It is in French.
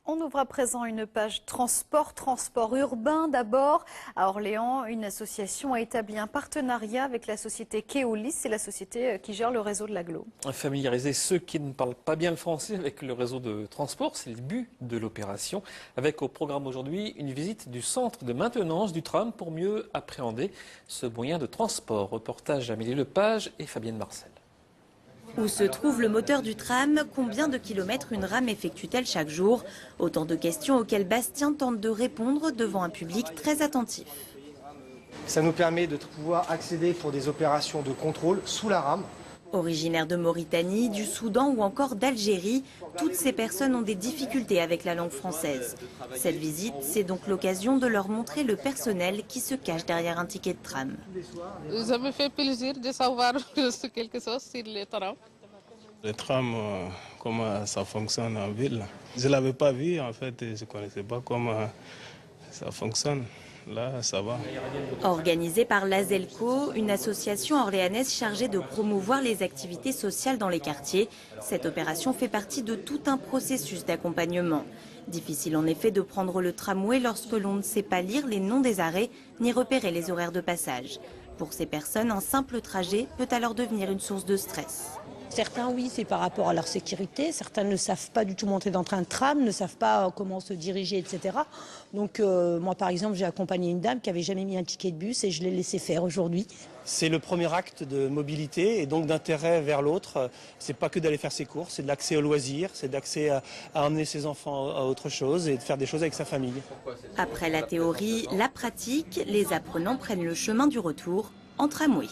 On ouvre à présent une page transport urbain d'abord. À Orléans, une association a établi un partenariat avec la société Keolis, c'est la société qui gère le réseau de l'agglo. Familiariser ceux qui ne parlent pas bien le français avec le réseau de transport, c'est le but de l'opération. Avec au programme aujourd'hui une visite du centre de maintenance du tram pour mieux appréhender ce moyen de transport. Reportage Amélie Lepage et Fabienne Marcel. Où se trouve le moteur du tram? Combien de kilomètres une rame effectue-t-elle chaque jour? Autant de questions auxquelles Bastien tente de répondre devant un public très attentif. Ça nous permet de pouvoir accéder pour des opérations de contrôle sous la rame. Originaires de Mauritanie, du Soudan ou encore d'Algérie, toutes ces personnes ont des difficultés avec la langue française. Cette visite, c'est donc l'occasion de leur montrer le personnel qui se cache derrière un ticket de tram. Ça me fait plaisir de savoir quelque chose sur les trams. Le tram, comment ça fonctionne en ville. Je ne l'avais pas vu en fait, et je ne connaissais pas comment ça fonctionne. Là, ça va. Organisée par l'ASELCO, une association orléanaise chargée de promouvoir les activités sociales dans les quartiers, cette opération fait partie de tout un processus d'accompagnement. Difficile en effet de prendre le tramway lorsque l'on ne sait pas lire les noms des arrêts ni repérer les horaires de passage. Pour ces personnes, un simple trajet peut alors devenir une source de stress. Certains, oui, c'est par rapport à leur sécurité. Certains ne savent pas du tout monter dans un tram, ne savent pas comment se diriger, etc. Donc, moi, par exemple, j'ai accompagné une dame qui n'avait jamais mis un ticket de bus et je l'ai laissé faire aujourd'hui. C'est le premier acte de mobilité et donc d'intérêt vers l'autre. C'est pas que d'aller faire ses courses, c'est de l'accès aux loisirs, c'est d'accès à emmener ses enfants à autre chose et de faire des choses avec sa famille. Après la théorie, la pratique, les apprenants prennent le chemin du retour en tramway.